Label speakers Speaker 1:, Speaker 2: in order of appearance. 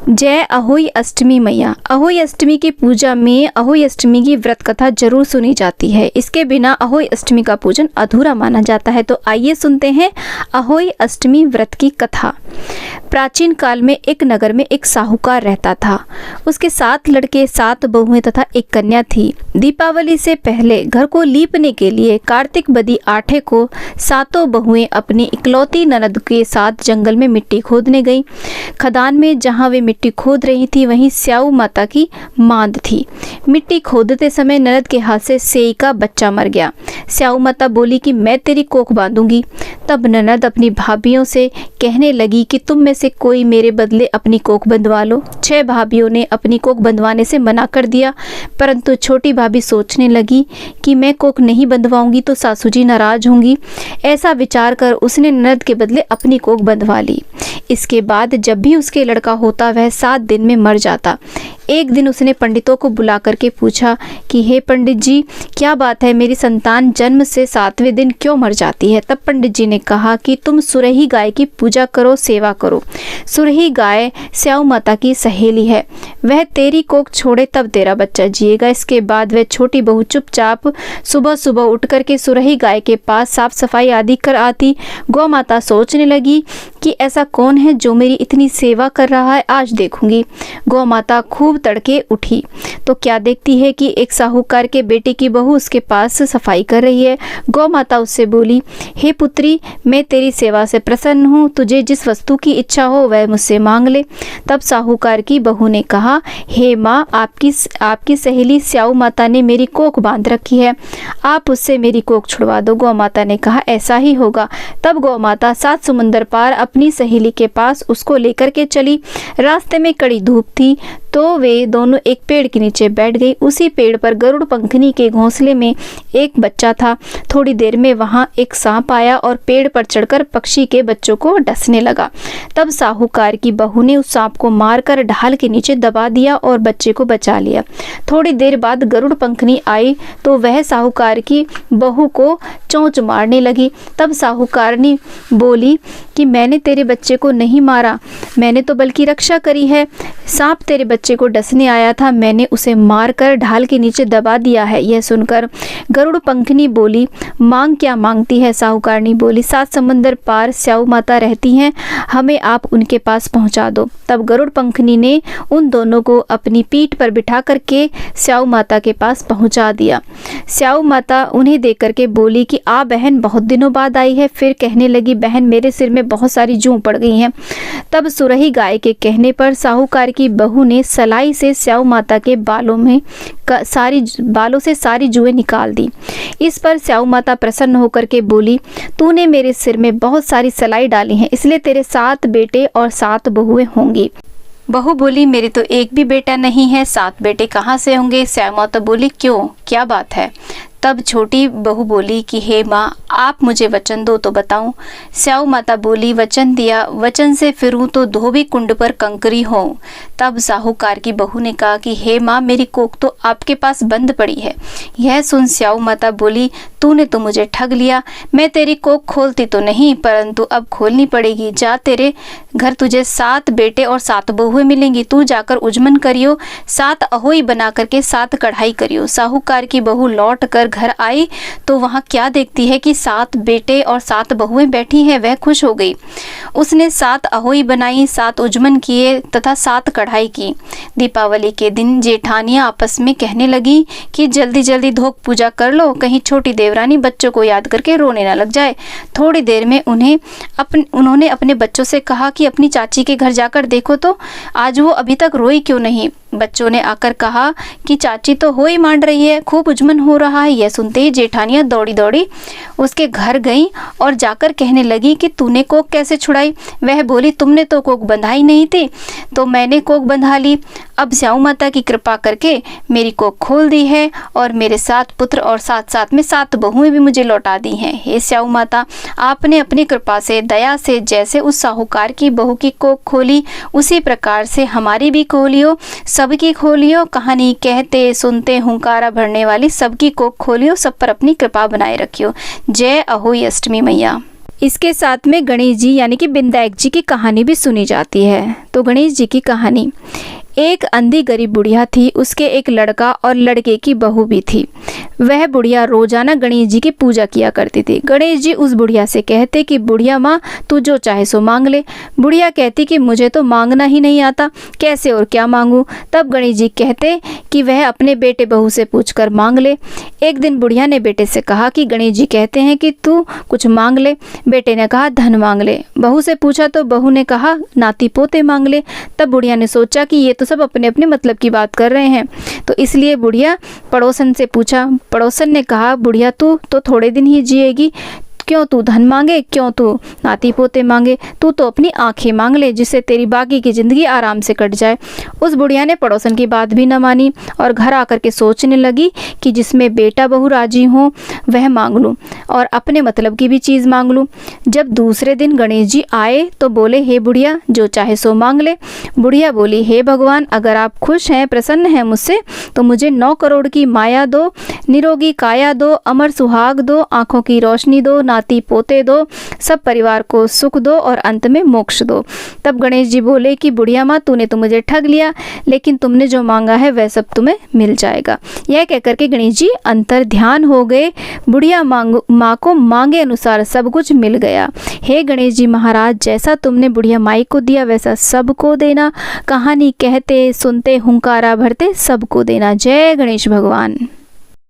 Speaker 1: जय अहोई अष्टमी मैया। अहोई अष्टमी की पूजा में अहोई अष्टमी की व्रत कथा जरूर सुनी जाती है। इसके बिना अहोई अष्टमी का पूजन अधूरा माना जाता है। तो आइए सुनते हैं अहोई अष्टमी व्रत की कथा। प्राचीन काल में एक नगर में एक साहूकार रहता था। उसके 7 लड़के, 7 बहुएं तथा एक कन्या थी। दीपावली से पहले घर को लीपने के लिए कार्तिक बदी आठे को 7 बहुएं अपनी इकलौती ननद के साथ जंगल में मिट्टी खोदने गई। खदान में जहां वे मिट्टी खोद रही थी वहीं स्याऊ माता की मांद थी। मिट्टी खोदते समय ननद के हाथ से सेई का बच्चा मर गया। स्याऊ माता बोली कि मैं तेरी कोख बांधूंगी। तब ननद अपनी भाभियों से कहने लगी कि तुम में से कोई मेरे बदले अपनी कोख बंधवा लो। 6 भाभियों ने अपनी कोख बंधवाने से मना कर दिया, परंतु छोटी भाभी सोचने लगी कि मैं कोख नहीं बंधवाऊंगी तो सासू जी नाराज होंगी। ऐसा विचार कर उसने ननद के बदले अपनी कोख बंधवा ली। इसके बाद जब भी उसके लड़का होता वह 7 दिन में मर जाता। एक दिन उसने पंडितों को बुला करके पूछा कि हे पंडित जी, क्या बात है, मेरी संतान जन्म से 7वें दिन क्यों मर जाती है? तब पंडित जी ने कहा कि तुम सुरही गाय की पूजा करो, सेवा करो। सुरही गाय स्याऊ माता की सहेली है, वह तेरी कोख छोड़े तब तेरा बच्चा जिएगा। इसके बाद वह छोटी बहू चुपचाप सुबह सुबह उठ करके सुरही गाय के पास साफ सफाई आदि कर आती। गौ माता सोचने लगी कि ऐसा कौन है जो मेरी इतनी सेवा कर रहा है, आज देखूंगी। गौ माता खूब तड़के उठी तो क्या देखती है कि एक साहूकार के बेटे की बहू उसके पास सफाई कर रही है। गौ माता उससे बोली, हे पुत्री, मैं तेरी सेवा से प्रसन्न हूँ, तुझे जिस वस्तु की इच्छा हो वह मुझसे मांग ले। तब साहूकार की बहू ने कहा, हे माँ, आपकी सहेली स्याऊ माता ने मेरी कोख बांध रखी है, आप उससे मेरी कोख छुड़वा दो। गौ माता ने कहा, ऐसा ही होगा। तब गौ माता 7 समुंदर पार अपनी सहेली के पास उसको लेकर के चली। रास्ते में कड़ी धूप थी तो वे दोनों एक पेड़ के नीचे बैठ गई। उसी पेड़ पर गरुड़ पंखनी के घोंसले में एक बच्चा था। थोड़ी देर में वहां एक सांप आया और पेड़ पर चढ़कर पक्षी के बच्चों को डसने लगा। तब साहूकार की बहू ने उस सांप को मारकर ढाल के नीचे दबा दिया और बच्चे को बचा लिया। थोड़ी देर बाद गरुड़ पंखनी आई तो वह साहूकार की बहू को चोंच मारने लगी। तब साहूकारनी बोली कि मैंने तेरे बच्चे को नहीं मारा, मैंने तो बल्कि रक्षा करी है। सांप तेरे बच्चे को डसने आया था, मैंने उसे मारकर ढाल के नीचे दबा दिया है। यह सुनकर गरुड़ पंखनी बोली, मांग क्या मांगती है? साहूकारनी बोली, 7 समंदर पार स्याऊ माता रहती हैं, हमें आप उनके पास पहुंचा दो। तब गरुड़ पंखनी ने उन दोनों को अपनी पीठ पर बिठा करके स्याऊ माता के पास पहुंचा दिया। स्याऊ माता उन्हें देख करके बोली कि आ बहन, बहुत दिनों बाद आई है। फिर कहने लगी, बहन, मेरे सिर में बहुत सारी जूं पड़ गई हैं। तब सुरही गाय के कहने पर साहूकार की बहू ने सलाई से स्याऊ माता के बालों से सारी जुएं निकाल दी। इस पर स्याऊ माता प्रसन्न होकर के बोली, तूने मेरे सिर में बहुत सारी सलाई डाली है, इसलिए तेरे 7 बेटे और 7 बहुएं होंगी। बहू बोली, मेरे तो एक भी बेटा नहीं है, 7 बेटे कहाँ से होंगे? स्याऊ माता बोली, क्यों, क्या बात है? तब छोटी बहू बोली कि हे माँ, आप मुझे वचन दो तो बताऊं। स्याऊ माता बोली, वचन दिया, वचन से फिरूं तो धोबी कुंड पर कंकरी हो। तब साहूकार की बहू ने कहा कि हे माँ, मेरी कोख तो आपके पास बंद पड़ी है। यह सुन स्याऊ माता बोली, तूने तो मुझे ठग लिया, मैं तेरी कोख खोलती तो नहीं, परंतु अब खोलनी पड़ेगी। जा, तेरे घर तुझे 7 बेटे और 7 बहुएं मिलेंगी, तू जाकर उजमन करियो, 7 अहोई बना करके 7 कढ़ाई करियो। साहूकार की बहू लौट कर घर आई तो वहां क्या देखती है कि 7 बेटे और 7 बहुएं बैठी हैं। वह खुश हो गई। उसने 7 अहोई बनाई, 7 उजमन किए तथा 7 कढ़ाई की। दीपावली के दिन जेठानियां आपस में कहने लगी कि जल्दी जल्दी धोक पूजा कर लो, कहीं छोटी देवरानी बच्चों को याद करके रोने ना लग जाए। थोड़ी देर में उन्होंने अपने बच्चों से कहा कि अपनी चाची के घर जाकर देखो तो आज वो अभी तक रोई क्यों नहीं। बच्चों ने आकर कहा कि चाची तो हो ही मान रही है, खूब उजमन हो रहा है। यह सुनते ही जेठानियां दौड़ी दौड़ी उसके घर गई और जाकर कहने लगी कि तूने कोख कैसे छुड़ाई? वह बोली, तुमने तो कोख बंधाई नहीं थी तो मैंने कोख बंधा ली। अब स्याऊ माता की कृपा करके मेरी कोख खोल दी है और मेरे 7 पुत्र और साथ में 7 बहुएं भी मुझे लौटा दी हैं। हे स्याऊ माता, आपने अपनी कृपा से, दया से जैसे उस साहूकार की बहू की कोख खोली उसी प्रकार से हमारी भी खोलियो, सबकी खोलियो। कहानी कहते सुनते हुंकारा भरने वाली सबकी कोख खोलियो, सब पर अपनी कृपा बनाए रखियो। जय अहोई अष्टमी मैया। इसके साथ में गणेश जी यानी कि विनायक जी की कहानी भी सुनी जाती है। तो गणेश जी की कहानी। एक अंधी गरीब बुढ़िया थी, उसके एक लड़का और लड़के की बहू भी थी। वह बुढ़िया रोजाना गणेश जी की पूजा किया करती थी। गणेश जी उस बुढ़िया से कहते कि बुढ़िया माँ, तू जो चाहे सो मांग ले। बुढ़िया कहती कि मुझे तो मांगना ही नहीं आता, कैसे और क्या मांगूं। तब गणेश जी कहते कि वह अपने बेटे बहू से पूछकर मांग ले। एक दिन बुढ़िया ने बेटे से कहा कि गणेश जी कहते हैं कि तू कुछ मांग ले। बेटे ने कहा धन मांग ले। बहू से पूछा तो बहू ने कहा नाती पोते मांग ले। तब बुढ़िया ने सोचा कि ये तो सब अपने अपने मतलब की बात कर रहे हैं, तो इसलिए बुढ़िया पड़ोसन से पूछा। पड़ोसन ने कहा बुढ़िया तू तो थोड़े दिन ही जिएगी, क्यों तू धन मांगे, क्यों तू नाती पोते मांगे, तू तो अपनी आंखें मांग ले जिससे तेरी बाकी की ज़िंदगी आराम से कट जाए। उस बुढ़िया ने पड़ोसन की बात भी न मानी और घर आकर के सोचने लगी कि जिसमें बेटा बहू राजी हो वह मांग लूँ और अपने मतलब की भी चीज़ मांग लूँ। जब दूसरे दिन गणेश जी आए तो बोले हे बुढ़िया जो चाहे सो मांग ले। बुढ़िया बोली हे भगवान, अगर आप खुश हैं, प्रसन्न हैं मुझसे तो मुझे 9 करोड़ की माया दो, निरोगी काया दो, अमर सुहाग दो, आँखों की रोशनी दो, नाती पोते दो, सब परिवार को सुख दो और अंत में मोक्ष दो। तब गणेश जी बोले कि बुढ़िया माँ, तूने तो मुझे ठग लिया, लेकिन तुमने जो मांगा है वह सब तुम्हें मिल जाएगा। यह कहकर के गणेश जी अंतर ध्यान हो गए। बुढ़िया माँ को मांगे अनुसार सब कुछ मिल गया। हे गणेश जी महाराज, जैसा तुमने बुढ़िया माई को दिया वैसा सबको देना। कहानी कहते सुनते हुंकारा भरते सबको देना। जय गणेश भगवान।